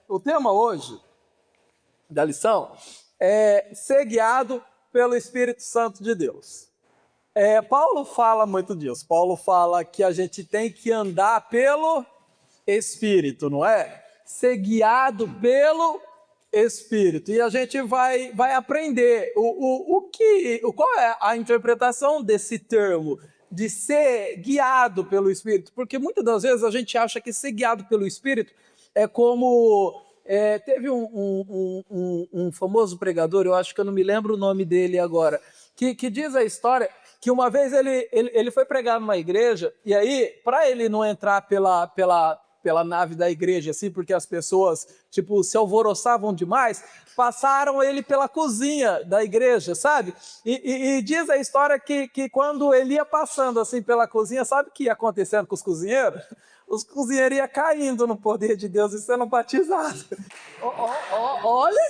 O tema hoje da lição é ser guiado pelo Espírito Santo de Deus. Paulo fala muito disso. Paulo fala que a gente tem que andar pelo Espírito, não é? Ser guiado pelo Espírito. E a gente vai aprender qual é a interpretação desse termo, de ser guiado pelo Espírito. Porque muitas das vezes a gente acha que ser guiado pelo Espírito é como... teve um famoso pregador, eu acho que eu não me lembro o nome dele agora, que diz a história que uma vez ele foi pregar numa igreja, e aí, para ele não entrar pela nave da igreja, assim, porque as pessoas, se alvoroçavam demais, passaram ele pela cozinha da igreja, sabe? E diz a história que quando ele ia passando, assim, pela cozinha, sabe o que ia acontecendo com os cozinheiros? Os cozinheiros iam caindo no poder de Deus e sendo batizados. Olha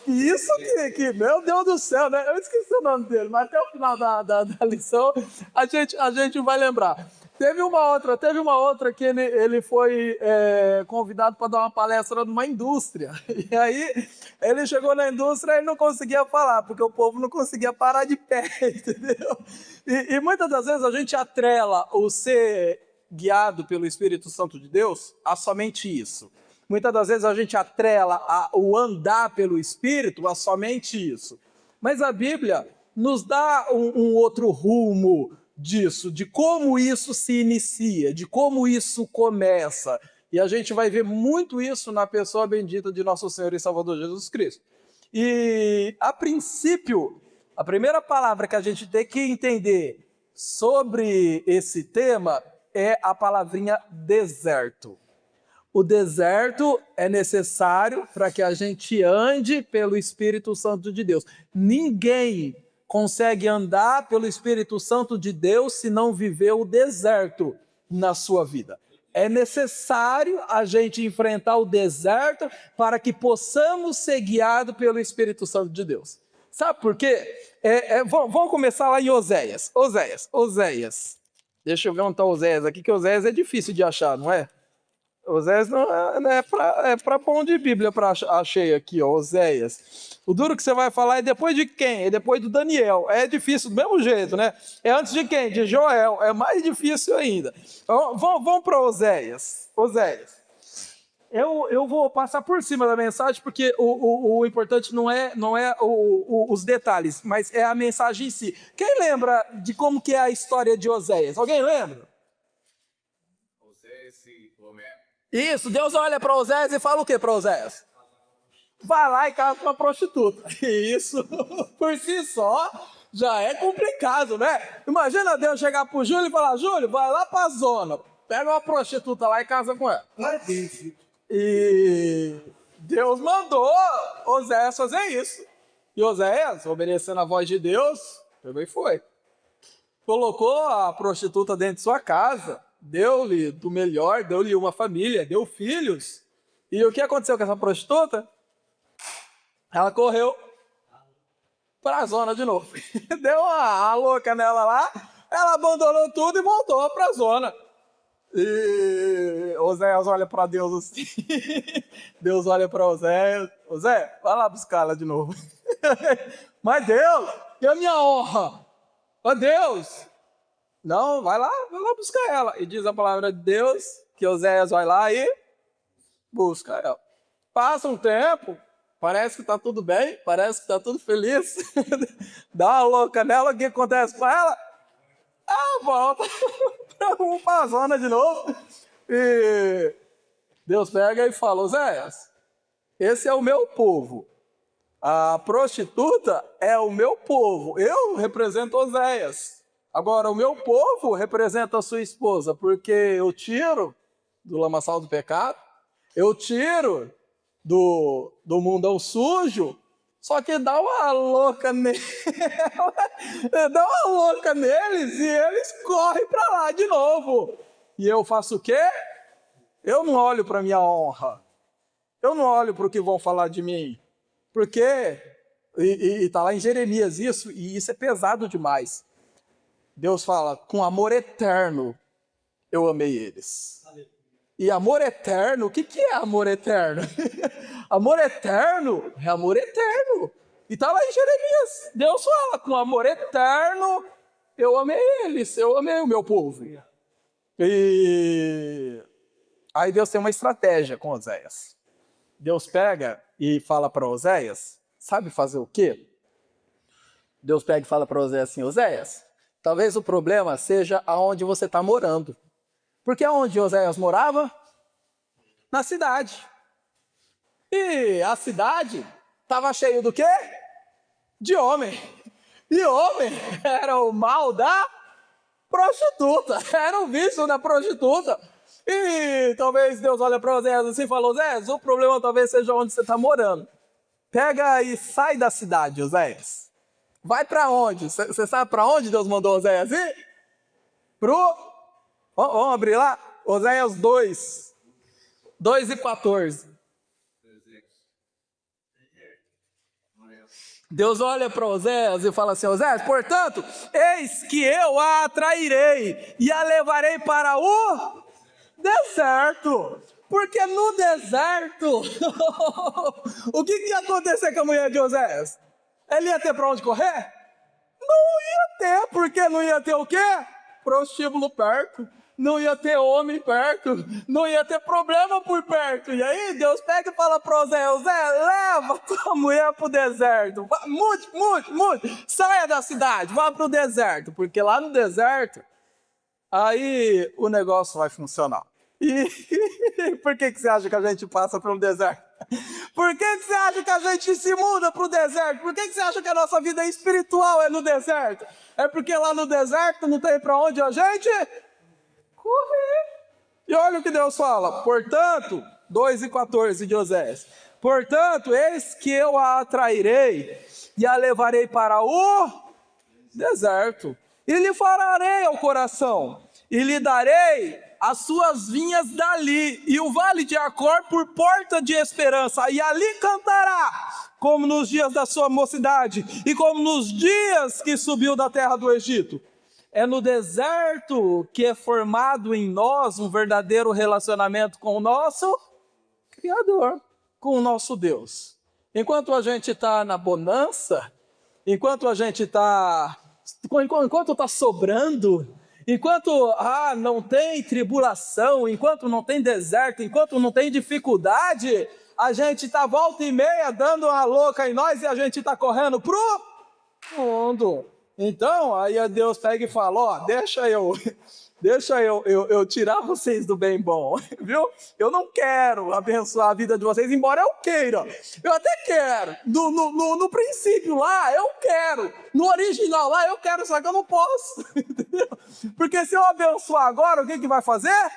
isso que, meu Deus do céu, né? Eu esqueci o nome dele, mas até o final da lição a gente vai lembrar. Teve uma outra que ele foi convidado para dar uma palestra numa indústria. E aí ele chegou na indústria e não conseguia falar, porque o povo não conseguia parar de pé, entendeu? E muitas das vezes a gente atrela o ser guiado pelo Espírito Santo de Deus a somente isso. Muitas das vezes a gente atrela o andar pelo Espírito a somente isso. Mas a Bíblia nos dá um outro rumo disso, de como isso se inicia, de como isso começa. E a gente vai ver muito isso na pessoa bendita de nosso Senhor e Salvador Jesus Cristo. E, a princípio, a primeira palavra que a gente tem que entender sobre esse tema é a palavrinha deserto. O deserto é necessário para que a gente ande pelo Espírito Santo de Deus. Ninguém consegue andar pelo Espírito Santo de Deus se não viver o deserto na sua vida. É necessário a gente enfrentar o deserto para que possamos ser guiados pelo Espírito Santo de Deus. Sabe por quê? Vamos começar lá em Oséias. Oséias. Deixa eu ver onde está Oséias aqui, que Oséias é difícil de achar, não é? Oséias não é para pão de Bíblia, achei aqui, ó, Oséias. O duro que você vai falar é depois de quem? É depois do Daniel. É difícil do mesmo jeito, né? É antes de quem? De Joel. É mais difícil ainda. Então, vamos para Oséias. Eu vou passar por cima da mensagem, porque o importante não é os detalhes, mas é a mensagem em si. Quem lembra de como que é a história de Oséias? Alguém lembra? Isso, Deus olha para Oséias e fala o que para Oséias? Vai lá e casa com uma prostituta. Isso, por si só, já é complicado, né? Imagina Deus chegar pro Júlio e falar: Júlio, vai lá pra zona, pega uma prostituta lá e casa com ela. E Deus mandou Oséias fazer isso. E Oséias, obedecendo a voz de Deus, pegou e foi. Colocou a prostituta dentro de sua casa, deu-lhe do melhor, deu-lhe uma família, deu filhos. E o que aconteceu com essa prostituta? Ela correu para a zona de novo. Deu uma louca nela lá, ela abandonou tudo e voltou para a zona. E Oséias olha para Deus assim. Deus olha para Oséias: Oséias, vai lá buscar ela de novo. Mas Deus, e a minha honra? Ó Deus! Não, vai lá buscar ela. E diz a palavra de Deus que Oséias vai lá e busca ela. Passa um tempo, parece que está tudo bem, parece que está tudo feliz. Dá uma louca nela, o que acontece com ela? Ela volta para a zona de novo. E Deus pega e fala: Oséias, esse é o meu povo. A prostituta é o meu povo. Eu represento Oséias. Agora, o meu povo representa a sua esposa, porque eu tiro do lamaçal do pecado, eu tiro do mundão sujo, só que dá uma louca neles, e eles correm para lá de novo. E eu faço o quê? Eu não olho para minha honra, eu não olho para o que vão falar de mim, porque, e está lá em Jeremias isso, e isso é pesado demais. Deus fala: com amor eterno eu amei eles. E amor eterno, o que é amor eterno? Amor eterno é amor eterno. E está lá em Jeremias. Deus fala, com amor eterno, eu amei eles, eu amei o meu povo. E aí Deus tem uma estratégia com Oséias. Deus pega e fala para Oséias, sabe fazer o quê? Deus pega e fala para Oséias assim, Oséias, talvez o problema seja aonde você está morando. Porque aonde Oséias morava? Na cidade. E a cidade estava cheia do quê? De homem. E homem era o mal da prostituta. Era o vício da prostituta. E talvez Deus olhe para Oséias assim e fala, Oséias, o problema talvez seja onde você está morando. Pega e sai da cidade, Oséias. Vai para onde? Você sabe para onde Deus mandou Oséias ir? Vamos abrir lá? Oséias 2 e 14. Deus olha para Oséias e fala assim, Oséias, portanto, eis que eu a atrairei e a levarei para o deserto. Porque no deserto, o que ia acontecer com a mulher de Oséias? Ele ia ter para onde correr? Não ia ter, porque não ia ter o quê? Prostíbulo perto. Não ia ter homem perto, não ia ter problema por perto. E aí Deus pega e fala para Oséias, leva tua mulher para o deserto. Mude, saia da cidade, vá para o deserto. Porque lá no deserto, aí o negócio vai funcionar. E por que você acha que a gente passa pelo deserto? Por que você acha que a gente se muda para o deserto? Por que você acha que a nossa vida espiritual é no deserto? É porque lá no deserto não tem para onde a gente correr. E olha o que Deus fala. Portanto, 2 e 14 de Oséias. Portanto, eis que eu a atrairei e a levarei para o deserto. E lhe farei ao coração. E lhe darei as suas vinhas dali. E o vale de Acor por porta de esperança. E ali cantará, como nos dias da sua mocidade. E como nos dias que subiu da terra do Egito. É no deserto que é formado em nós um verdadeiro relacionamento com o nosso Criador, com o nosso Deus. Enquanto a gente está na bonança, enquanto a gente está sobrando, enquanto não tem tribulação, enquanto não tem deserto, enquanto não tem dificuldade, a gente está volta e meia dando uma louca em nós e a gente está correndo pro fundo. Então, aí Deus pega e fala, deixa eu tirar vocês do bem bom, viu? Eu não quero abençoar a vida de vocês, embora eu queira. Eu até quero. No princípio lá, eu quero. No original lá, eu quero, só que eu não posso. Entendeu? Porque se eu abençoar agora, o que vai fazer?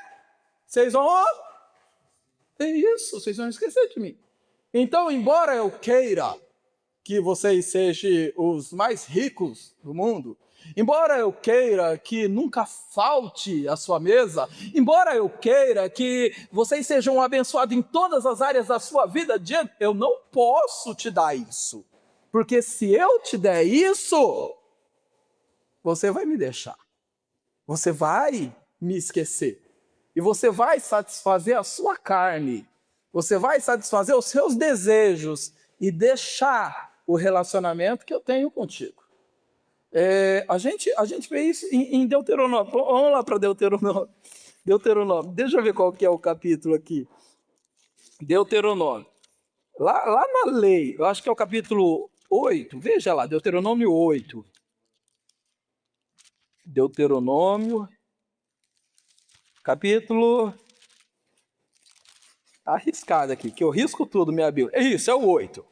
Vocês vão... É isso, vocês vão esquecer de mim. Então, embora eu queira que vocês sejam os mais ricos do mundo, embora eu queira que nunca falte a sua mesa, embora eu queira que vocês sejam abençoados em todas as áreas da sua vida, eu não posso te dar isso. Porque se eu te der isso, você vai me deixar. Você vai me esquecer. E você vai satisfazer a sua carne. Você vai satisfazer os seus desejos e deixar o relacionamento que eu tenho contigo. A gente vê isso em Deuteronômio. Vamos lá para Deuteronômio. Deixa eu ver qual que é o capítulo aqui. Deuteronômio. Lá na lei, eu acho que é o capítulo 8. Veja lá, Deuteronômio 8. Deuteronômio, capítulo... Arriscado aqui, que eu risco tudo, minha Bíblia. É isso, é o 8.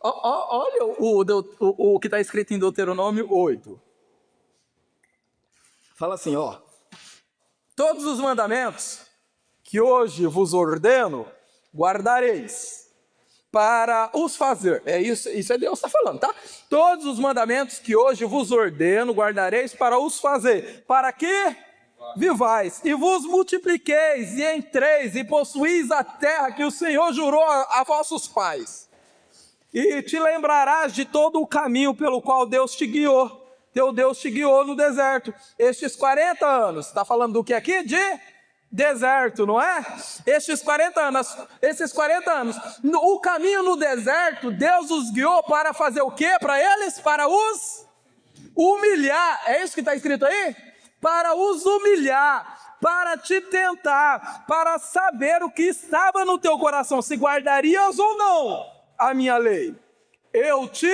Olha o que está escrito em Deuteronômio 8. Fala assim, todos os mandamentos que hoje vos ordeno, guardareis para os fazer. É isso é Deus está falando, tá? Todos os mandamentos que hoje vos ordeno, guardareis para os fazer. Para que vivais e vos multipliqueis e entreis e possuís a terra que o Senhor jurou a vossos pais. E te lembrarás de todo o caminho pelo qual Deus te guiou. Teu Deus te guiou no deserto. Estes 40 anos, está falando do que aqui? De deserto, não é? Esses 40 anos, o caminho no deserto, Deus os guiou para fazer o quê para eles? Para os humilhar. É isso que está escrito aí? Para os humilhar, para te tentar, para saber o que estava no teu coração, se guardarias ou não a minha lei. Eu te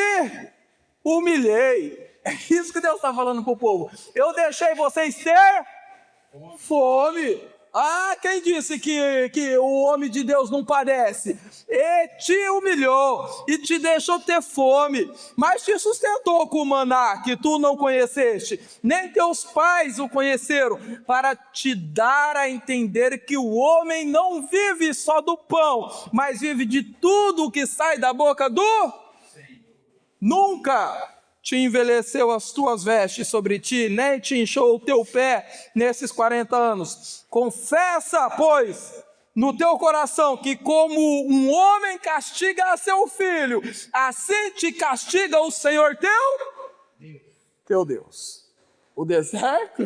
humilhei. É isso que Deus está falando para o povo. Eu deixei vocês ter fome. Ah, quem disse que o homem de Deus não padece? E te humilhou e te deixou ter fome, mas te sustentou com o maná que tu não conheceste, nem teus pais o conheceram, para te dar a entender que o homem não vive só do pão, mas vive de tudo que sai da boca do Senhor. Nunca te envelheceu as tuas vestes sobre ti, nem te inchou o teu pé nesses 40 anos. Confessa, pois, no teu coração que como um homem castiga a seu filho, assim te castiga o Senhor teu Deus. O deserto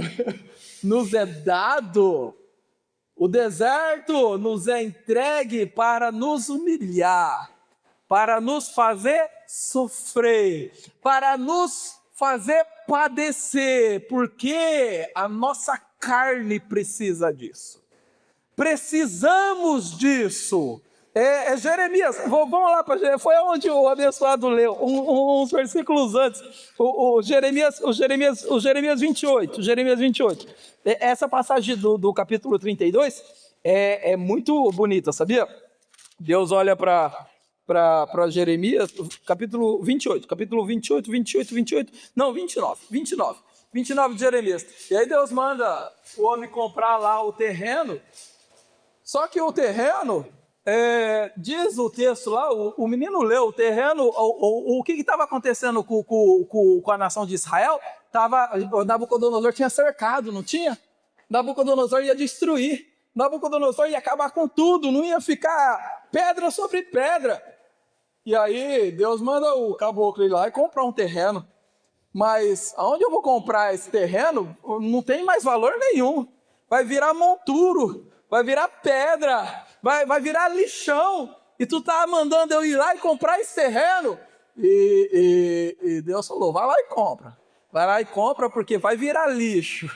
nos é dado, o deserto nos é entregue para nos humilhar, para nos fazer sofrer, para nos fazer padecer, porque a nossa carne precisa disso. Precisamos disso. Jeremias, vamos lá para Jeremias, foi onde o abençoado leu, uns versículos antes, o Jeremias 28, essa passagem do capítulo 32 é muito bonita, sabia? Deus olha para Jeremias, capítulo 28, 29 de Jeremias. E aí Deus manda o homem comprar lá o terreno, só que o terreno, diz o texto lá, o menino leu, o terreno, o que estava acontecendo com a nação de Israel, o Nabucodonosor tinha cercado, não tinha? Nabucodonosor ia destruir, Nabucodonosor ia acabar com tudo, não ia ficar pedra sobre pedra. E aí Deus manda o caboclo ir lá e comprar um terreno. Mas aonde eu vou comprar esse terreno não tem mais valor nenhum. Vai virar monturo, vai virar pedra, vai virar lixão. E tu tá mandando eu ir lá e comprar esse terreno? E Deus falou, vai lá e compra. Vai lá e compra porque vai virar lixo,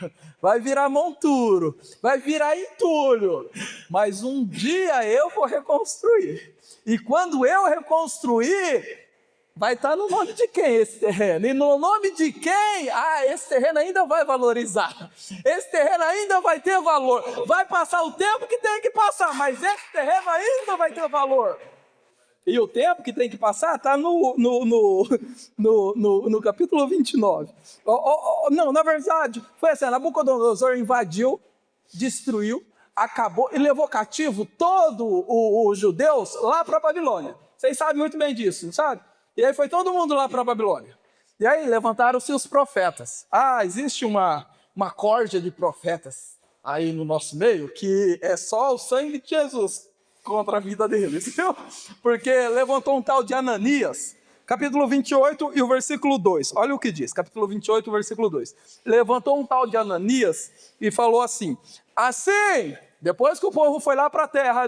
vai virar monturo, vai virar entulho. Mas um dia eu vou reconstruir. E quando eu reconstruir, vai estar no nome de quem esse terreno? E no nome de quem? Esse terreno ainda vai valorizar. Esse terreno ainda vai ter valor. Vai passar o tempo que tem que passar, mas esse terreno ainda vai ter valor. E o tempo que tem que passar está no capítulo 29. Não, na verdade, foi assim, Nabucodonosor invadiu, destruiu, acabou e levou cativo todos os judeus lá para a Babilônia. Vocês sabem muito bem disso, não sabe? E aí foi todo mundo lá para a Babilônia. E aí levantaram-se os profetas. Existe uma corja de profetas aí no nosso meio que é só o sangue de Jesus contra a vida deles, viu? Porque levantou um tal de Ananias, capítulo 28 e o versículo 2. Olha o que diz, capítulo 28, versículo 2. Levantou um tal de Ananias e falou assim, depois que o povo foi lá para a terra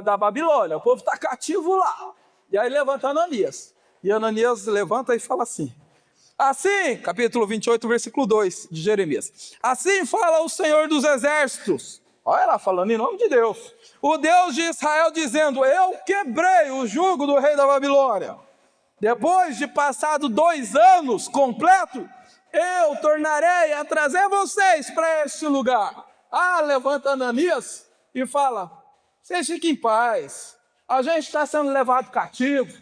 da Babilônia, o povo está cativo lá. E aí levanta Ananias. E Ananias levanta e fala assim, capítulo 28, versículo 2 de Jeremias. Assim fala o Senhor dos Exércitos. Olha lá, falando em nome de Deus. O Deus de Israel dizendo, eu quebrei o jugo do rei da Babilônia. Depois de passado 2 anos completo, eu tornarei a trazer vocês para este lugar. Levanta Ananias e fala, vocês fiquem em paz. A gente está sendo levado cativo.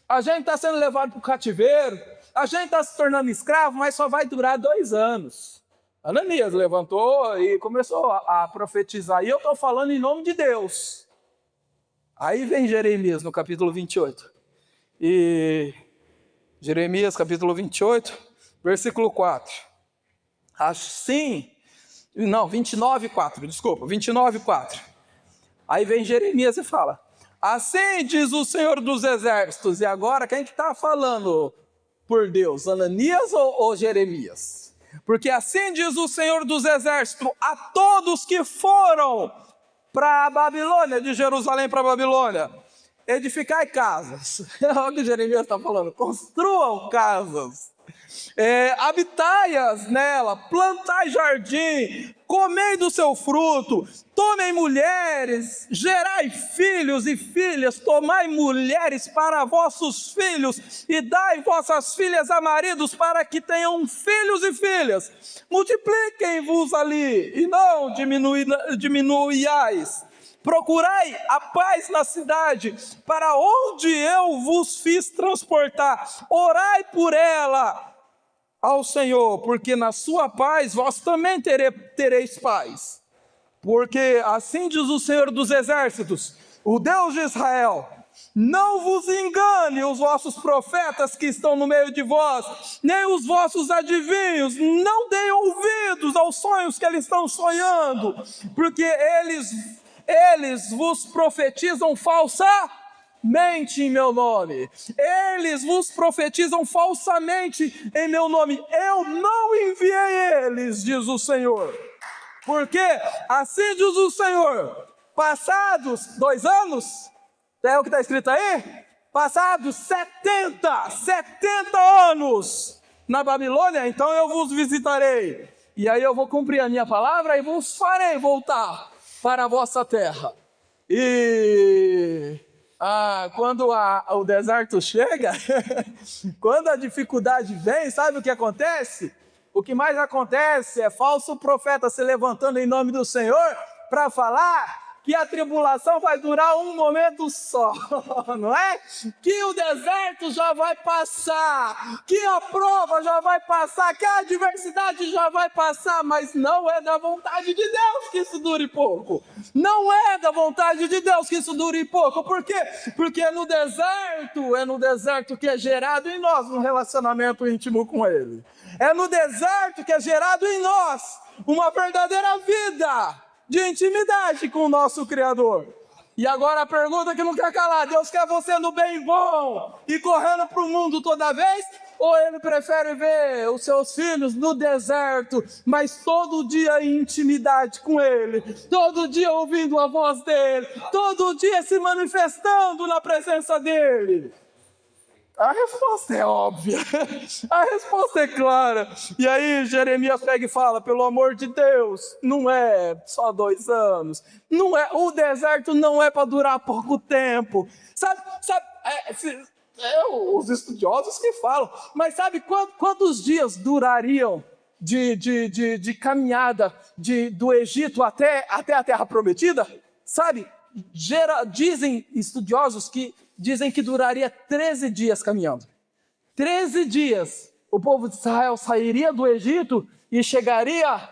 A gente está sendo levado para o cativeiro. A gente está se tornando escravo, mas só vai durar 2 anos. Ananias levantou e começou a profetizar. E eu estou falando em nome de Deus. Aí vem Jeremias no capítulo 28. E Jeremias capítulo 28, versículo 4. 29, 4. Aí vem Jeremias e fala, assim diz o Senhor dos Exércitos. E agora quem que está falando por Deus? Ananias ou Jeremias? Porque assim diz o Senhor dos Exércitos a todos que foram para a Babilônia, de Jerusalém para a Babilônia: edificai casas. Olha o que Jeremias está falando: construam casas, habitai-as nela, plantai jardim, comei do seu fruto, tomem mulheres, gerai filhos e filhas, tomai mulheres para vossos filhos e dai vossas filhas a maridos, para que tenham filhos e filhas. Multipliquem-vos ali e não diminuiais. Procurai a paz na cidade, para onde eu vos fiz transportar. Orai por ela ao Senhor, porque na sua paz vós também tereis paz. Porque assim diz o Senhor dos Exércitos, o Deus de Israel: não vos engane os vossos profetas que estão no meio de vós, nem os vossos adivinhos, não deem ouvidos aos sonhos que eles estão sonhando, porque eles vos profetizam falsamente em meu nome. Eles vos profetizam falsamente em meu nome. Eu não enviei eles, diz o Senhor. Porque assim diz o Senhor: passados 2 anos, é o que está escrito aí? Passados 70 anos na Babilônia, então eu vos visitarei. E aí eu vou cumprir a minha palavra e vos farei voltar para a vossa terra. E quando o deserto chega, quando a dificuldade vem, sabe o que acontece? O que mais acontece é falso profeta se levantando em nome do Senhor para falar que a tribulação vai durar um momento só, não é? Que o deserto já vai passar, que a prova já vai passar, que a adversidade já vai passar, mas não é da vontade de Deus que isso dure pouco. Não é da vontade de Deus que isso dure pouco. Por quê? Porque é no deserto que é gerado em nós um relacionamento íntimo com Ele. É no deserto que é gerado em nós uma verdadeira vida de intimidade com o nosso Criador. E agora a pergunta que não quer calar: Deus quer você no bem bom e correndo para o mundo toda vez? Ou Ele prefere ver os seus filhos no deserto, mas todo dia em intimidade com Ele, todo dia ouvindo a voz dEle, todo dia se manifestando na presença dEle? A resposta é óbvia, a resposta é clara. E aí Jeremias pega e fala: pelo amor de Deus, não é só 2 anos, não é, o deserto não é para durar pouco tempo. Sabe, os estudiosos que falam, mas sabe quantos dias durariam de caminhada do Egito até a Terra Prometida? Sabe, dizem estudiosos que dizem que duraria 13 dias caminhando. 13 dias o povo de Israel sairia do Egito e chegaria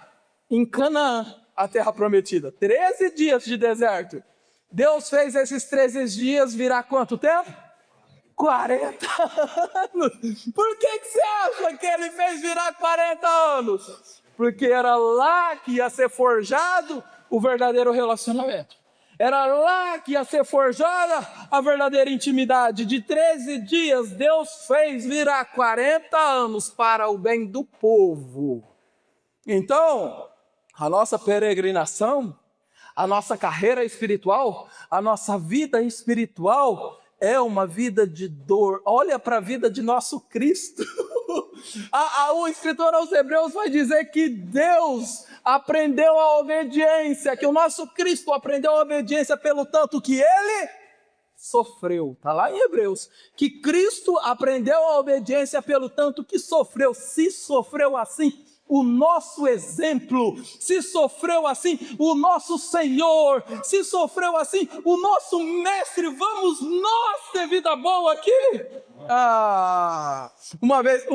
em Canaã, a terra prometida. 13 dias de deserto. Deus fez esses 13 dias virar quanto tempo? 40 anos. Por que você acha que Ele fez virar 40 anos? Porque era lá que ia ser forjado o verdadeiro relacionamento. Era lá que ia ser forjada a verdadeira intimidade. De 13 dias, Deus fez virar 40 anos para o bem do povo. Então, a nossa peregrinação, a nossa carreira espiritual, a nossa vida espiritual é uma vida de dor. Olha para a vida de nosso Cristo. O escritor aos Hebreus vai dizer que Deus aprendeu a obediência, que o nosso Cristo aprendeu a obediência pelo tanto que Ele sofreu. Está lá em Hebreus. Que Cristo aprendeu a obediência pelo tanto que sofreu. Se sofreu assim o nosso exemplo, se sofreu assim o nosso Senhor, se sofreu assim o nosso Mestre, vamos nós ter vida boa aqui? Uma vez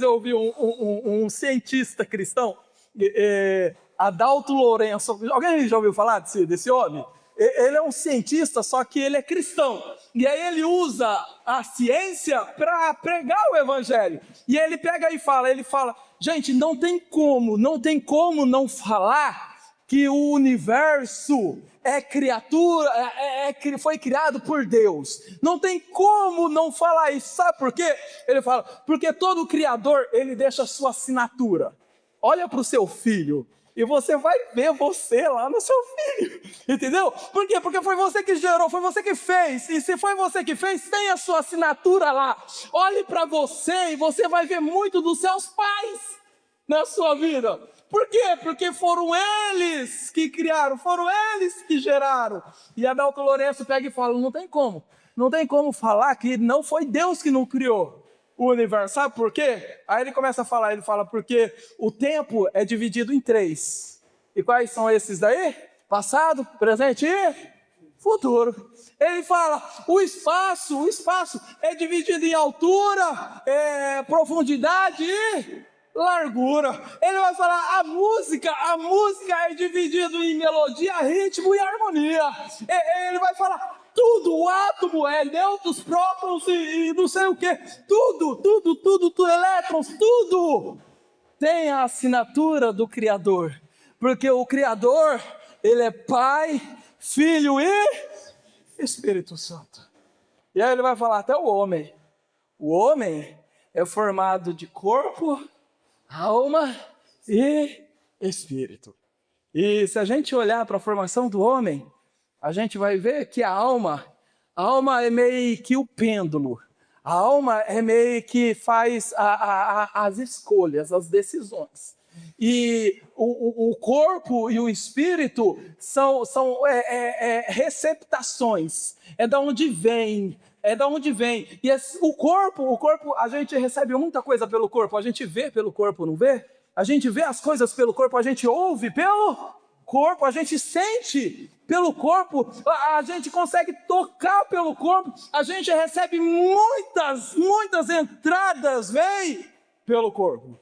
eu ouvi um cientista cristão, Adalto Lourenço. Alguém já ouviu falar desse homem? Ele é um cientista, só que ele é cristão. E aí ele usa a ciência para pregar o evangelho. E ele pega e fala, gente, não tem como não falar que o universo é criatura, foi criado por Deus. Não tem como não falar isso. Sabe por quê? Ele fala, porque todo criador, ele deixa a sua assinatura. Olha para o seu filho e você vai ver você lá no seu filho, entendeu? Por quê? Porque foi você que gerou, foi você que fez, e se foi você que fez, tem a sua assinatura lá. Olhe para você e você vai ver muito dos seus pais na sua vida. Por quê? Porque foram eles que criaram, foram eles que geraram. E Adalto Lourenço pega e fala, não tem como falar que não foi Deus que não criou o universo. Sabe por quê? Aí ele começa a falar, ele fala, porque o tempo é dividido em 3. E quais são esses daí? Passado, presente e futuro. Ele fala, o espaço é dividido em altura, profundidade e largura. Ele vai falar, a música é dividida em melodia, ritmo e harmonia. Ele vai falar, tudo, o átomo é nêutrons, prótons e não sei o que, tudo, elétrons, tudo tem a assinatura do Criador, porque o Criador, ele é Pai, Filho e Espírito Santo. E aí ele vai falar até o homem é formado de corpo, alma e espírito. E se a gente olhar para a formação do homem, a gente vai ver que a alma é meio que o pêndulo. A alma é meio que faz as escolhas, as decisões. E o corpo e o espírito são receptações. É da onde vem. E o corpo, a gente recebe muita coisa pelo corpo. A gente vê pelo corpo, não vê? A gente vê as coisas pelo corpo, a gente ouve pelo corpo, a gente sente pelo corpo, a gente consegue tocar pelo corpo, a gente recebe muitas entradas, vem pelo corpo.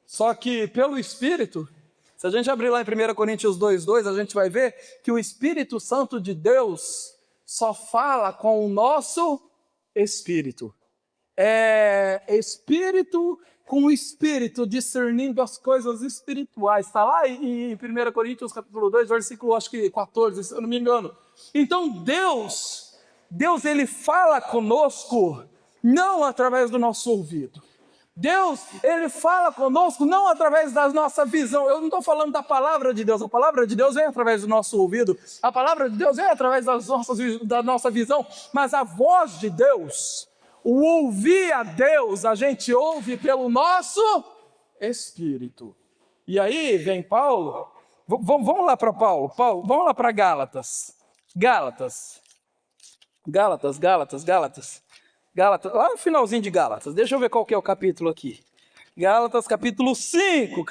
Só que pelo Espírito, se a gente abrir lá em 1 Coríntios 2:2, a gente vai ver que o Espírito Santo de Deus só fala com o nosso espírito. É espírito com o espírito, discernindo as coisas espirituais. Está lá em 1 Coríntios capítulo 2, versículo acho que 14, se eu não me engano. Então Deus ele fala conosco, não através do nosso ouvido. Deus, ele fala conosco não através da nossa visão. Eu não estou falando da palavra de Deus. A palavra de Deus vem através do nosso ouvido. A palavra de Deus vem através da nossa visão. Mas a voz de Deus, o ouvir a Deus, a gente ouve pelo nosso espírito. E aí vem Paulo. Vamos lá para Paulo. Vamos lá para Gálatas. Gálatas, lá no finalzinho de Gálatas, deixa eu ver qual que é o capítulo aqui. Gálatas capítulo 5,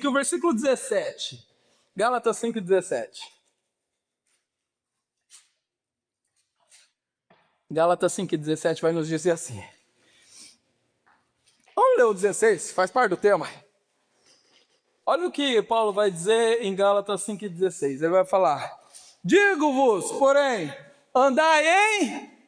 o versículo 17. Gálatas 5:17. Gálatas 5:17 vai nos dizer assim. Vamos ler o 16, faz parte do tema. Olha o que Paulo vai dizer em Gálatas 5:16. Ele vai falar, digo-vos, porém, andai em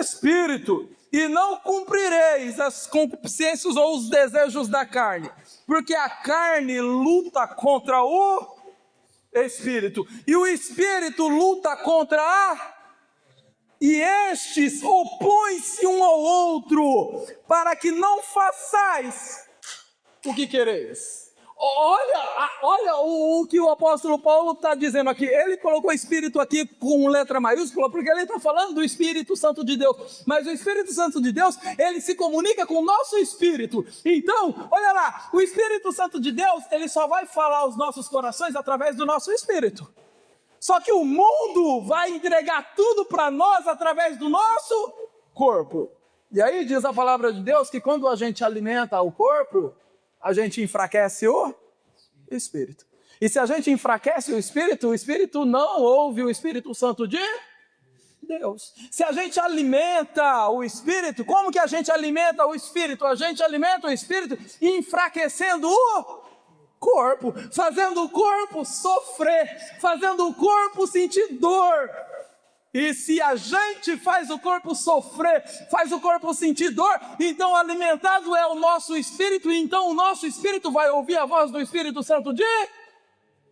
espírito, e não cumprireis as concupiscências ou os desejos da carne, porque a carne luta contra o espírito, e o espírito luta contra e estes opõem-se um ao outro, para que não façais o que quereis. Olha o que o apóstolo Paulo está dizendo aqui. Ele colocou Espírito aqui com letra maiúscula, porque ele está falando do Espírito Santo de Deus. Mas o Espírito Santo de Deus, ele se comunica com o nosso Espírito. Então, olha lá, o Espírito Santo de Deus, ele só vai falar aos nossos corações através do nosso Espírito. Só que o mundo vai entregar tudo para nós através do nosso corpo. E aí diz a palavra de Deus que quando a gente alimenta o corpo, a gente enfraquece o Espírito. E se a gente enfraquece o Espírito não ouve o Espírito Santo de Deus. Se a gente alimenta o Espírito, como que a gente alimenta o Espírito? A gente alimenta o Espírito enfraquecendo o corpo, fazendo o corpo sofrer, fazendo o corpo sentir dor. E se a gente faz o corpo sofrer, faz o corpo sentir dor, então alimentado é o nosso espírito, e então o nosso espírito vai ouvir a voz do Espírito Santo de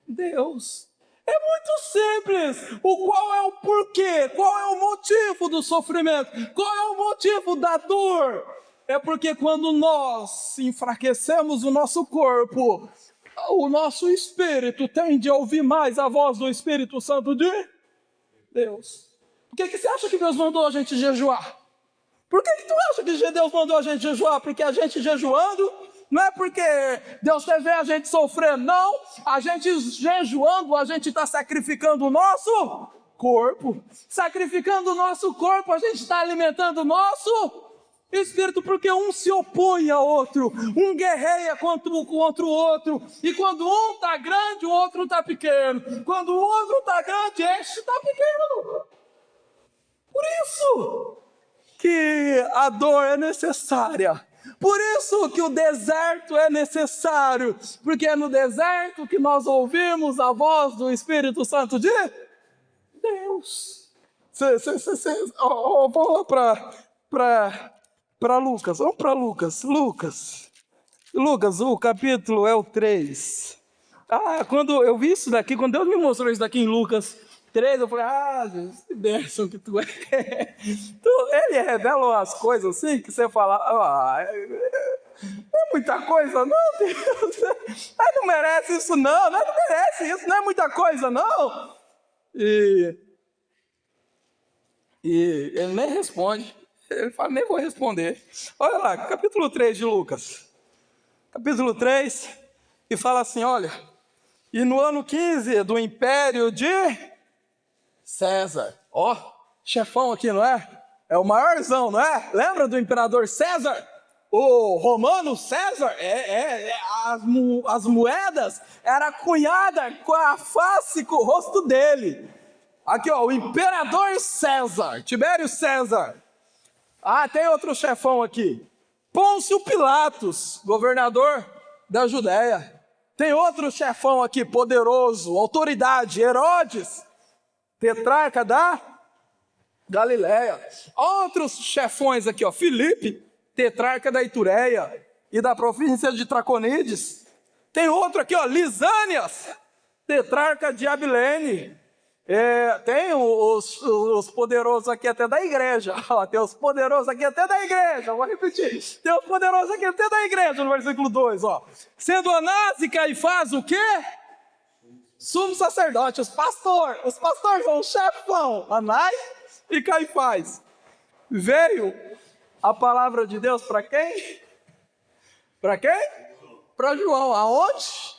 Deus. É muito simples. Qual é o porquê? Qual é o motivo do sofrimento? Qual é o motivo da dor? É porque quando nós enfraquecemos o nosso corpo, o nosso espírito tende a ouvir mais a voz do Espírito Santo de Deus. Por que você acha que Deus mandou a gente jejuar? Por que tu acha que Deus mandou a gente jejuar? Porque a gente jejuando, não é porque Deus quer ver a gente sofrendo, não. A gente jejuando, a gente está sacrificando o nosso corpo. Sacrificando o nosso corpo, a gente está alimentando o nosso espírito, porque um se opõe ao outro, um guerreia contra o outro, e quando um está grande, o outro está pequeno. Quando o outro está grande, este está pequeno. Por isso que a dor é necessária. Por isso que o deserto é necessário. Porque é no deserto que nós ouvimos a voz do Espírito Santo de Deus. Vamos lá para Lucas. Vamos para Lucas. Lucas, o capítulo é o 3. Quando eu vi isso daqui, quando Deus me mostrou isso daqui em Lucas 3, eu falei, Jesus, que bênção que tu é. Ele revela as coisas assim, que você fala, não é muita coisa não, Deus. Ele não merece isso não, ele não merece isso, não é muita coisa não. E ele nem responde, ele fala, nem vou responder. Olha lá, capítulo 3 de Lucas. Capítulo 3, e fala assim, olha, e no ano 15 do império de César, chefão aqui, não é? É o maiorzão, não é? Lembra do imperador César? O romano César, as moedas era cunhada com a face, com o rosto dele. Aqui, o imperador César, Tibério César. Tem outro chefão aqui. Pôncio Pilatos, governador da Judéia. Tem outro chefão aqui, poderoso, autoridade, Herodes, tetrarca da Galileia. Outros chefões aqui, Filipe, tetrarca da Itureia e da província de Traconides. Tem outro aqui, Lisânias, tetrarca de Abilene. Tem os poderosos aqui até da igreja. Tem os poderosos aqui até da igreja. Vou repetir. Tem os poderosos aqui até da igreja, no versículo 2. Sendo Anás e Caifás o quê? Sumo sacerdote, os pastores são o chefão, Anás e Caifás. Veio a palavra de Deus para quem? Para quem? Para João. Aonde?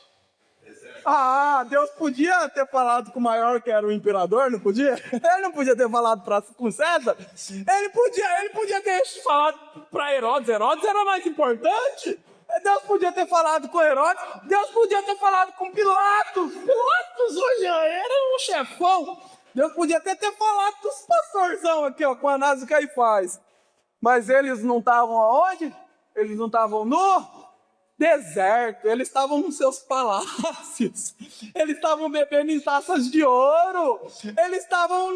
Deus podia ter falado com o maior, que era o imperador, não podia? Ele não podia ter falado com César? Ele podia ter falado para Herodes. Herodes era mais importante. Deus podia ter falado com Herodes. Deus podia ter falado com Pilatos. Pilatos hoje era um chefão. Deus podia até ter falado com os pastorzão aqui, com Anás e Caifás. Mas eles não estavam aonde? Eles não estavam no deserto, eles estavam nos seus palácios, eles estavam bebendo em taças de ouro, eles estavam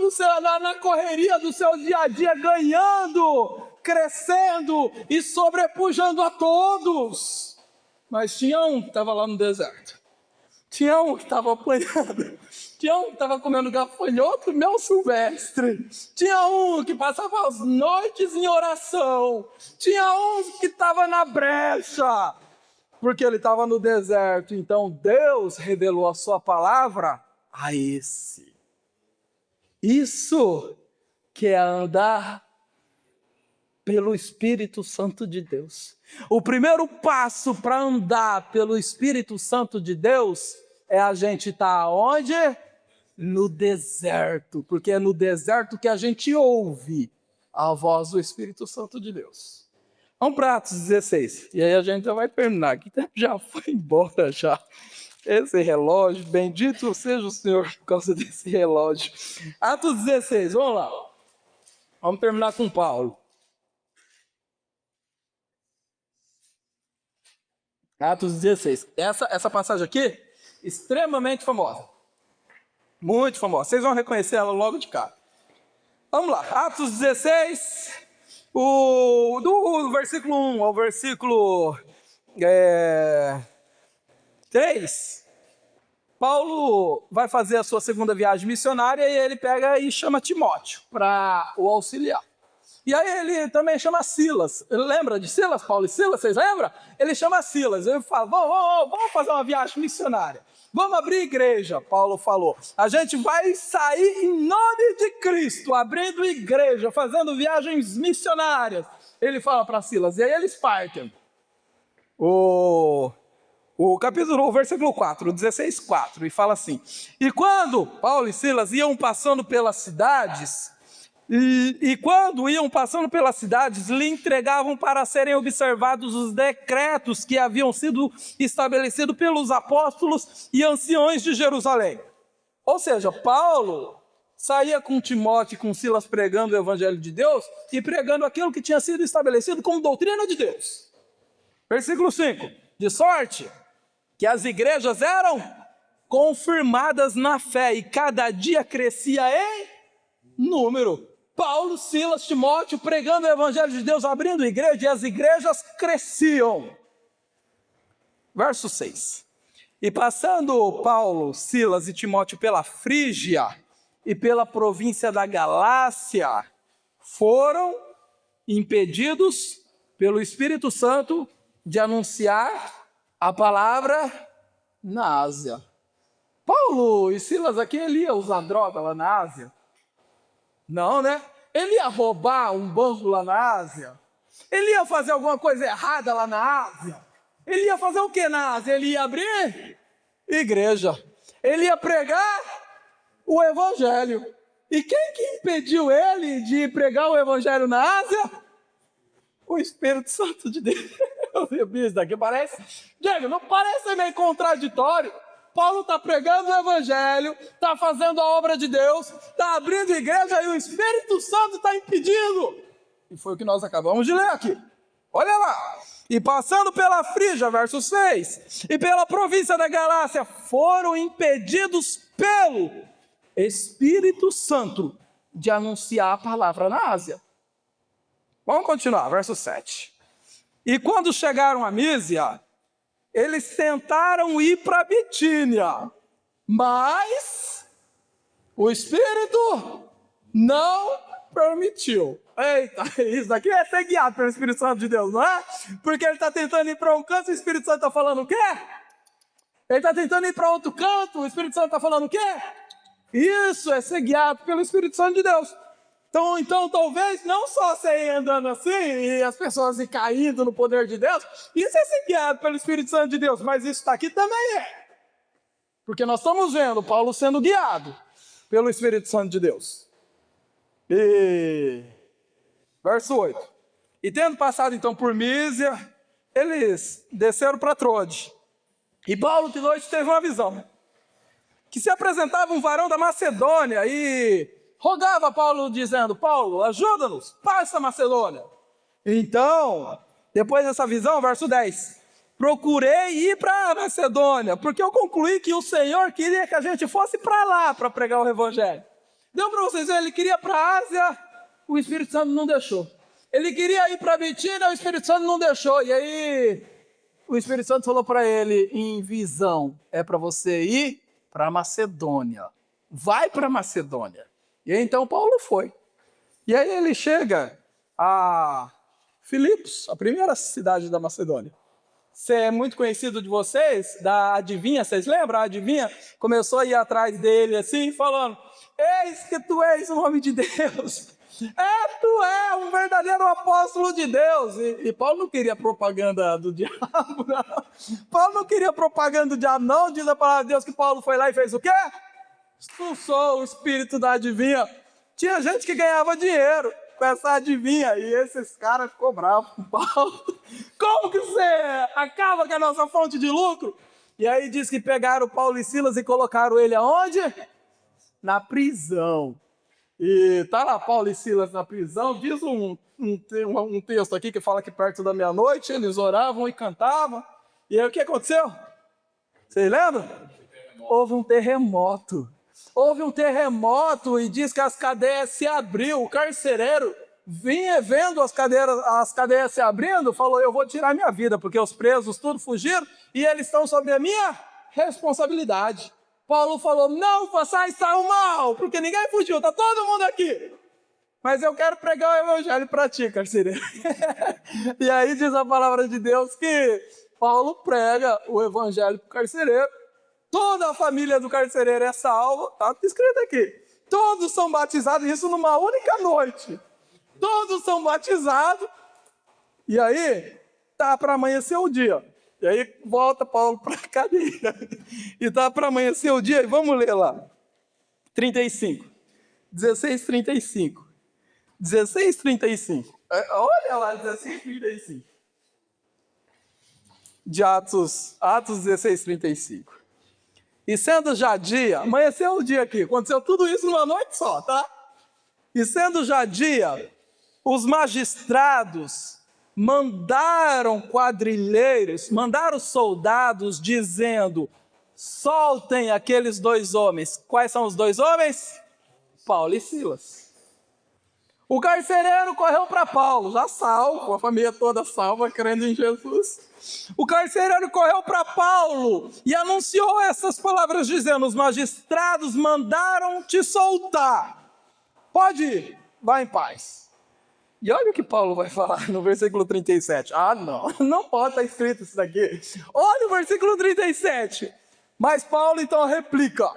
na correria do seu dia a dia, ganhando, crescendo e sobrepujando a todos. Mas tinha um que estava lá no deserto, tinha um que estava apanhando, tinha um que estava comendo gafanhoto mel silvestre, tinha um que passava as noites em oração, tinha um que estava na brecha, porque ele estava no deserto. Então Deus revelou a sua palavra a esse. Isso que é andar pelo Espírito Santo de Deus. O primeiro passo para andar pelo Espírito Santo de Deus é a gente estar onde? No deserto, porque é no deserto que a gente ouve a voz do Espírito Santo de Deus. Vamos para Atos 16, e aí a gente já vai terminar, aqui já foi embora já. Esse relógio, bendito seja o Senhor por causa desse relógio. Atos 16, vamos lá. Vamos terminar com Paulo. Atos 16. Essa passagem aqui, extremamente famosa. Muito famosa. Vocês vão reconhecer ela logo de cara. Vamos lá. Atos 16, do versículo 1 ao versículo 3. Paulo vai fazer a sua segunda viagem missionária e ele pega e chama Timóteo para o auxiliar. E aí ele também chama Silas. Lembra de Silas, Paulo e Silas? Vocês lembram? Ele chama Silas. Ele fala, vamos fazer uma viagem missionária. Vamos abrir igreja, Paulo falou. A gente vai sair em nome de Cristo, abrindo igreja, fazendo viagens missionárias. Ele fala para Silas, e aí eles partem. O versículo 4, 16:4, e fala assim: e quando Paulo e Silas iam passando pelas cidades, quando iam passando pelas cidades, lhe entregavam para serem observados os decretos que haviam sido estabelecidos pelos apóstolos e anciões de Jerusalém. Ou seja, Paulo saía com Timóteo e com Silas pregando o evangelho de Deus e pregando aquilo que tinha sido estabelecido como doutrina de Deus. Versículo 5, de sorte que as igrejas eram confirmadas na fé e cada dia crescia em número. Paulo, Silas, Timóteo pregando o evangelho de Deus, abrindo igreja, e as igrejas cresciam. Verso 6. E passando Paulo, Silas e Timóteo pela Frígia e pela província da Galácia, foram impedidos pelo Espírito Santo de anunciar a palavra na Ásia. Paulo e Silas aqui, ele ia usar droga lá na Ásia? Não, né? Ele ia roubar um banco lá na Ásia? Ele ia fazer alguma coisa errada lá na Ásia? Ele ia fazer o que na Ásia? Ele ia abrir igreja. Ele ia pregar o evangelho. E quem que impediu ele de pregar o evangelho na Ásia? O Espírito Santo de Deus. Isso daqui parece... Diego, não parece meio contraditório? Paulo está pregando o evangelho, está fazendo a obra de Deus, está abrindo igreja e o Espírito Santo está impedindo. E foi o que nós acabamos de ler aqui. Olha lá. E passando pela Frígia, verso 6, e pela província da Galácia, foram impedidos pelo Espírito Santo de anunciar a palavra na Ásia. Vamos continuar, verso 7. E quando chegaram a Mísia, eles tentaram ir para Bitínia, mas o Espírito não permitiu. Eita, isso daqui é ser guiado pelo Espírito Santo de Deus, não é? Porque ele está tentando ir para um canto, o Espírito Santo está falando o quê? Ele está tentando ir para outro canto, o Espírito Santo está falando o quê? Isso é ser guiado pelo Espírito Santo de Deus. Então talvez não só você ir andando assim e as pessoas ir caindo no poder de Deus, isso é ser guiado pelo Espírito Santo de Deus, mas isso aqui também é. Porque nós estamos vendo Paulo sendo guiado pelo Espírito Santo de Deus. Verso 8. E tendo passado então por Mísia, eles desceram para Troade. E Paulo de noite teve uma visão, que se apresentava um varão da Macedônia e rogava a Paulo dizendo: Paulo, ajuda-nos, passa a Macedônia. Então, depois dessa visão, verso 10, procurei ir para a Macedônia, porque eu concluí que o Senhor queria que a gente fosse para lá para pregar o evangelho. Deu para vocês verem, ele queria ir para a Ásia, o Espírito Santo não deixou. Ele queria ir para Bitínia, o Espírito Santo não deixou. E aí, o Espírito Santo falou para ele, em visão, é para você ir para a Macedônia. Vai para a Macedônia. E aí, então Paulo foi. E aí ele chega a Filipos, a primeira cidade da Macedônia. Você é muito conhecido de vocês, da adivinha, vocês lembram? A adivinha começou a ir atrás dele assim, falando: eis que tu és um homem de Deus. Tu é um verdadeiro apóstolo de Deus. E Paulo não queria propaganda do diabo, não. Paulo não queria propaganda do diabo, não. Diz a palavra de Deus que Paulo foi lá e fez o quê? Expulsou o espírito da adivinha. Tinha gente que ganhava dinheiro com essa adivinha, e esses caras ficou bravos com Paulo. Como que você acaba com a nossa fonte de lucro? E aí diz que pegaram Paulo e Silas e colocaram ele aonde? Na prisão. E tá lá Paulo e Silas na prisão. Diz um texto aqui que fala que perto da meia-noite eles oravam e cantavam. E aí o que aconteceu? Vocês lembram? Houve um terremoto. Houve um terremoto e diz que as cadeias se abriu. O carcereiro vinha vendo as cadeias se abrindo, falou: eu vou tirar minha vida, porque os presos tudo fugiram e eles estão sob a minha responsabilidade. Paulo falou, não façais tal mal, porque ninguém fugiu, está todo mundo aqui. Mas eu quero pregar o evangelho para ti, carcereiro. E aí diz a palavra de Deus que Paulo prega o evangelho para o carcereiro. Toda a família do carcereiro é salva, está escrito aqui. Todos são batizados, isso numa única noite. Todos são batizados. E aí, tá para amanhecer o dia. E aí volta Paulo para a cadeia. E tá para amanhecer o dia, e vamos ler lá. 35. 16:35. 16:35. Olha lá, 16:35. De Atos 16:35. E sendo já dia, amanheceu o dia aqui, aconteceu tudo isso numa noite só, tá? E sendo já dia, os magistrados mandaram quadrilheiros, mandaram soldados dizendo, soltem aqueles 2 homens. Quais são os 2 homens? Paulo e Silas. O carcereiro correu para Paulo, já salvo, a família toda salva, crendo em Jesus. O carcereiro correu para Paulo e anunciou essas palavras, dizendo, os magistrados mandaram te soltar. Pode ir, vá em paz. E olha o que Paulo vai falar no versículo 37. Não pode estar escrito isso daqui. Olha o versículo 37. Mas Paulo então replica,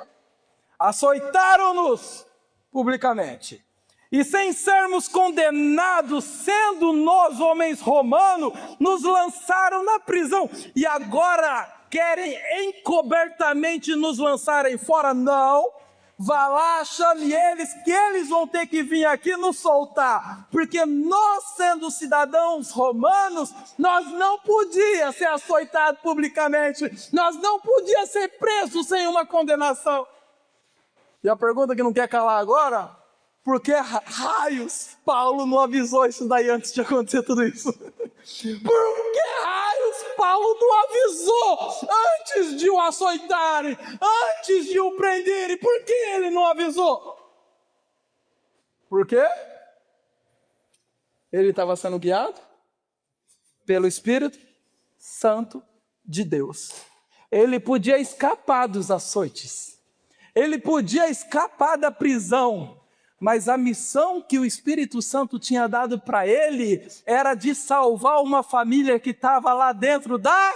açoitaram-nos publicamente. E sem sermos condenados, sendo nós homens romanos, nos lançaram na prisão. E agora querem encobertamente nos lançarem fora? Não. Vá lá, chame eles, que eles vão ter que vir aqui nos soltar. Porque nós, sendo cidadãos romanos, nós não podíamos ser açoitados publicamente. Nós não podíamos ser presos sem uma condenação. E a pergunta que não quer calar agora... Por que raios Paulo não avisou isso daí antes de acontecer tudo isso? Por que raios Paulo não avisou antes de o açoitarem, antes de o prenderem? Por que ele não avisou? Por quê? Ele estava sendo guiado pelo Espírito Santo de Deus. Ele podia escapar dos açoites. Ele podia escapar da prisão. Mas a missão que o Espírito Santo tinha dado para ele era de salvar uma família que estava lá dentro da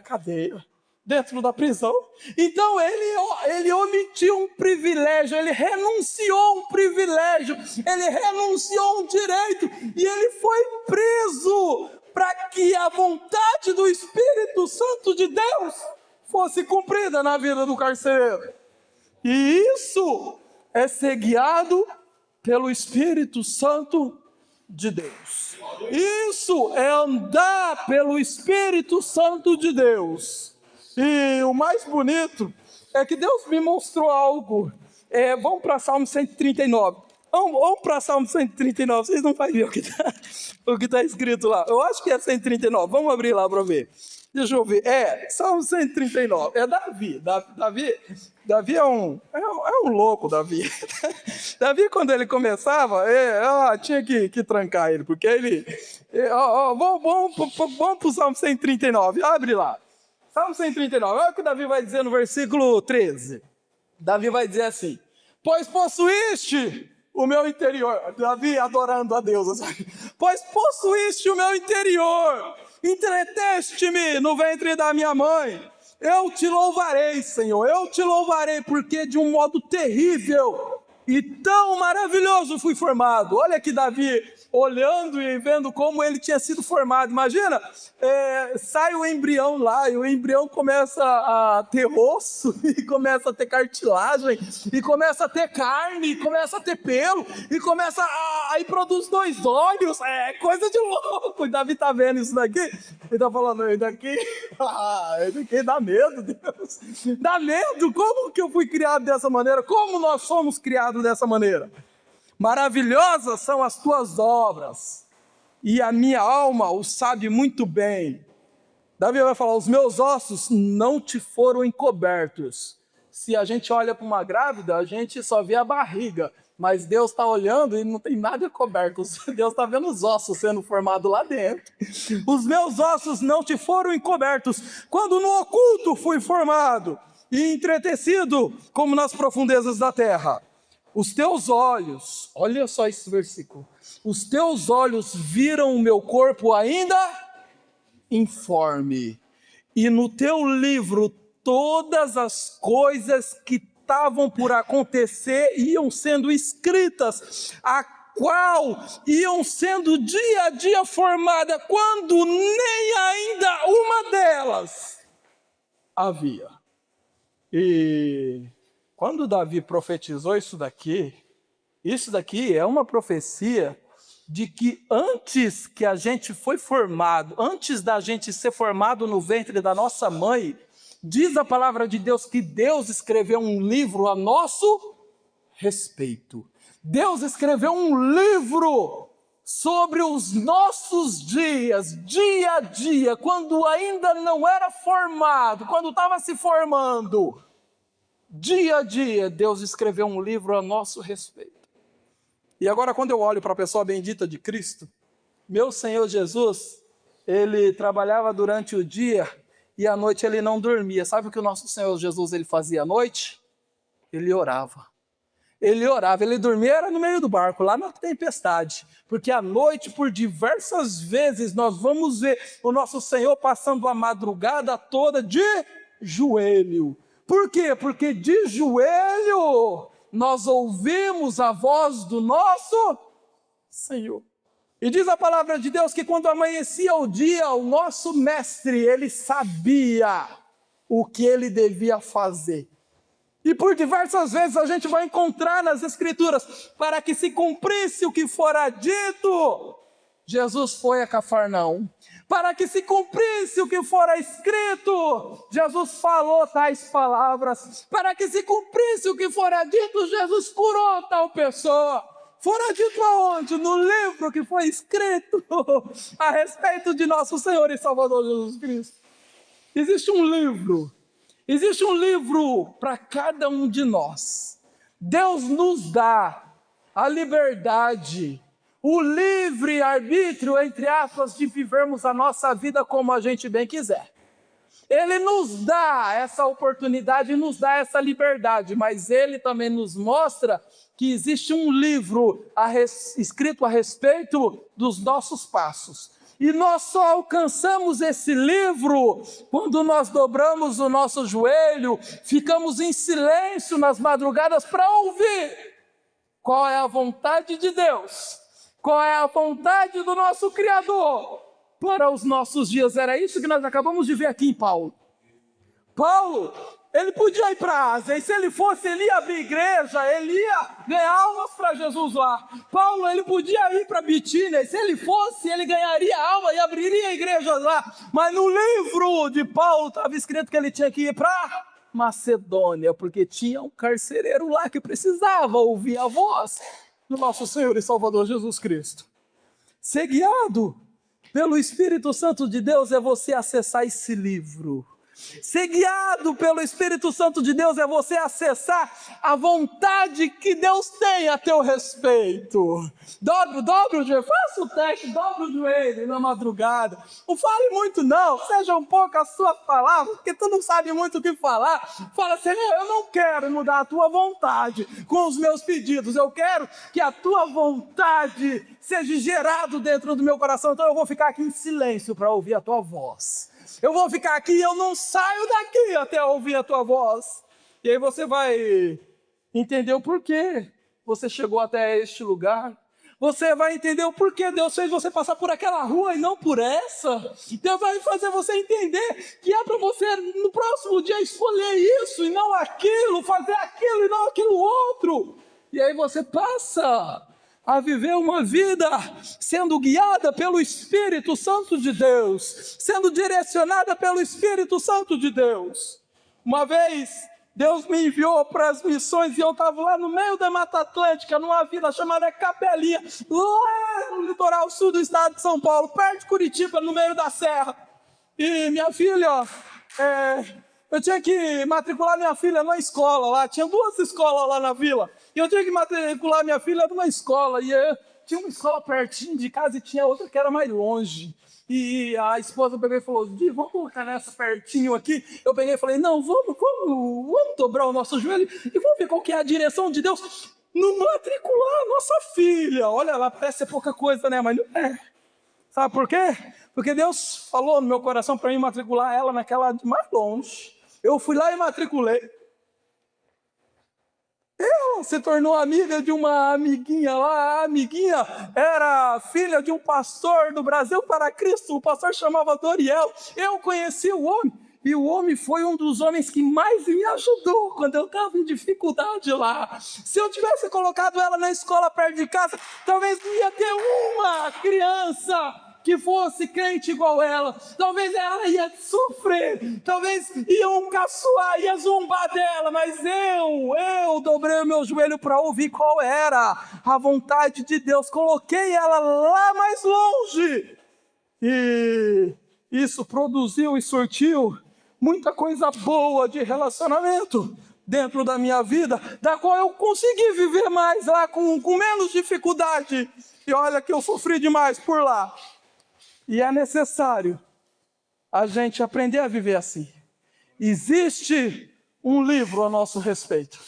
cadeia, dentro da prisão. Então ele omitiu um privilégio, ele renunciou a um privilégio, ele renunciou a um direito e ele foi preso para que a vontade do Espírito Santo de Deus fosse cumprida na vida do carcereiro. E isso é ser guiado pelo Espírito Santo de Deus. Isso é andar pelo Espírito Santo de Deus. E o mais bonito é que Deus me mostrou algo. Vamos para Salmo 139. Vamos para Salmo 139. Vocês não vão ver o que está escrito lá. Eu acho que é 139. Vamos abrir lá para ver. Deixa eu ver. Salmo 139. É Davi. Davi é um louco, Davi. Davi, quando ele começava, tinha que trancar ele, porque ele... Vamos para o Salmo 139, abre lá. Salmo 139, olha o que Davi vai dizer no versículo 13. Davi vai dizer assim, pois possuíste o meu interior. Davi adorando a Deus. Pois possuíste o meu interior, entreteste-me no ventre da minha mãe. Eu te louvarei, Senhor, eu te louvarei, porque de um modo terrível e tão maravilhoso fui formado. Olha aqui Davi, olhando e vendo como ele tinha sido formado. Imagina, sai o embrião lá, e o embrião começa a ter osso, e começa a ter cartilagem, e começa a ter carne, e começa a ter pelo, e começa aí produz 2 olhos, coisa de louco. E Davi está vendo isso daqui, ele está falando, isso daqui dá medo, Deus, dá medo. Como que eu fui criado dessa maneira? Como nós somos criados dessa maneira? Maravilhosas são as tuas obras, e a minha alma o sabe muito bem. Davi vai falar, os meus ossos não te foram encobertos. Se a gente olha para uma grávida, a gente só vê a barriga, mas Deus está olhando e não tem nada coberto. Deus está vendo os ossos sendo formados lá dentro. Os meus ossos não te foram encobertos, quando no oculto fui formado e entretecido como nas profundezas da terra. Os teus olhos, olha só esse versículo, os teus olhos viram o meu corpo ainda informe, e no teu livro todas as coisas que estavam por acontecer iam sendo escritas, a qual iam sendo dia a dia formada, quando nem ainda uma delas havia. E quando Davi profetizou isso daqui é uma profecia de que antes que a gente foi formado, antes da gente ser formado no ventre da nossa mãe, diz a palavra de Deus que Deus escreveu um livro a nosso respeito. Deus escreveu um livro sobre os nossos dias, dia a dia, quando ainda não era formado, quando estava se formando. Dia a dia, Deus escreveu um livro a nosso respeito. E agora, quando eu olho para a pessoa bendita de Cristo, meu Senhor Jesus, ele trabalhava durante o dia e à noite ele não dormia. Sabe o que o nosso Senhor Jesus ele fazia à noite? Ele orava. Ele dormia era no meio do barco, lá na tempestade. Porque à noite, por diversas vezes, nós vamos ver o nosso Senhor passando a madrugada toda de joelho. Por quê? Porque de joelho nós ouvimos a voz do nosso Senhor. E diz a palavra de Deus que quando amanhecia o dia, o nosso mestre, ele sabia o que ele devia fazer. E por diversas vezes a gente vai encontrar nas Escrituras, para que se cumprisse o que fora dito, Jesus foi a Cafarnaum. Para que se cumprisse o que fora escrito, Jesus falou tais palavras. Para que se cumprisse o que fora dito, Jesus curou tal pessoa. Fora dito aonde? No livro que foi escrito a respeito de nosso Senhor e Salvador Jesus Cristo. Existe um livro para cada um de nós. Deus nos dá a liberdade, o livre arbítrio, entre aspas, de vivermos a nossa vida como a gente bem quiser. Ele nos dá essa oportunidade, nos dá essa liberdade, mas Ele também nos mostra que existe um livro escrito a respeito dos nossos passos. E nós só alcançamos esse livro quando nós dobramos o nosso joelho, ficamos em silêncio nas madrugadas para ouvir qual é a vontade de Deus, qual é a vontade do nosso Criador para os nossos dias. Era isso que nós acabamos de ver aqui em Paulo. Paulo, ele podia ir para a Ásia, e se ele fosse, ele ia abrir igreja, ele ia ganhar almas para Jesus lá. Paulo, ele podia ir para Bitínia, e se ele fosse, ele ganharia alma e abriria igrejas lá. Mas no livro de Paulo estava escrito que ele tinha que ir para Macedônia, porque tinha um carcereiro lá que precisava ouvir a voz do nosso Senhor e Salvador Jesus Cristo. Ser guiado pelo Espírito Santo de Deus é você acessar esse livro. Ser guiado pelo Espírito Santo de Deus é você acessar a vontade que Deus tem a teu respeito. Dobra o joelho, faça o teste, dobra o joelho na madrugada. Não fale muito não, seja um pouco as suas palavras, porque tu não sabe muito o que falar. Fala, Senhor, eu não quero mudar a tua vontade com os meus pedidos. Eu quero que a tua vontade seja gerado dentro do meu coração. Então eu vou ficar aqui em silêncio para ouvir a tua voz. Eu vou ficar aqui e eu não saio daqui até ouvir a tua voz. E aí você vai entender o porquê você chegou até este lugar. Você vai entender o porquê Deus fez você passar por aquela rua e não por essa. Deus vai fazer você entender que é para você no próximo dia escolher isso e não aquilo, fazer aquilo e não aquilo outro. E aí você passa a viver uma vida sendo guiada pelo Espírito Santo de Deus, sendo direcionada pelo Espírito Santo de Deus. Uma vez, Deus me enviou para as missões e eu estava lá no meio da Mata Atlântica, numa vila chamada Capelinha, lá no litoral sul do estado de São Paulo, perto de Curitiba, no meio da serra. E minha filha, eu tinha que matricular minha filha na escola lá, tinha 2 escolas lá na vila. E eu tinha que matricular minha filha numa escola. E tinha uma escola pertinho de casa e tinha outra que era mais longe. E a esposa pegou e falou, Di, vamos colocar nessa pertinho aqui. Eu peguei e falei, não, vamos dobrar o nosso joelho e vamos ver qual que é a direção de Deus no matricular a nossa filha. Olha, ela parece ser pouca coisa, né? Mas não é. Sabe por quê? Porque Deus falou no meu coração para mim matricular ela naquela de mais longe. Eu fui lá e matriculei. Ela se tornou amiga de uma amiguinha lá. A amiguinha era filha de um pastor do Brasil para Cristo. O pastor chamava Doriel. Eu conheci o homem. E o homem foi um dos homens que mais me ajudou quando eu estava em dificuldade lá. Se eu tivesse colocado ela na escola perto de casa, talvez não ia ter uma criança que fosse crente igual ela. Talvez ela ia sofrer, talvez iam caçoar, ia zombar dela, mas eu dobrei o meu joelho para ouvir qual era a vontade de Deus. Coloquei ela lá mais longe. E isso produziu e surtiu muita coisa boa de relacionamento dentro da minha vida, da qual eu consegui viver mais lá com menos dificuldade. E olha que eu sofri demais por lá. E é necessário a gente aprender a viver assim. Existe um livro a nosso respeito.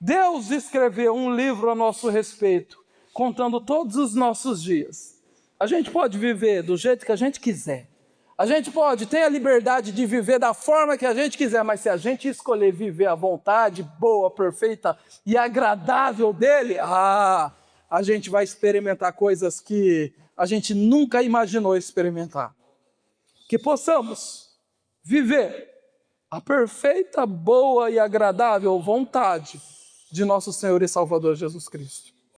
Deus escreveu um livro a nosso respeito, contando todos os nossos dias. A gente pode viver do jeito que a gente quiser. A gente pode ter a liberdade de viver da forma que a gente quiser, mas se a gente escolher viver a vontade boa, perfeita e agradável dele, a gente vai experimentar coisas que a gente nunca imaginou experimentar. Que possamos viver a perfeita, boa e agradável vontade de nosso Senhor e Salvador Jesus Cristo.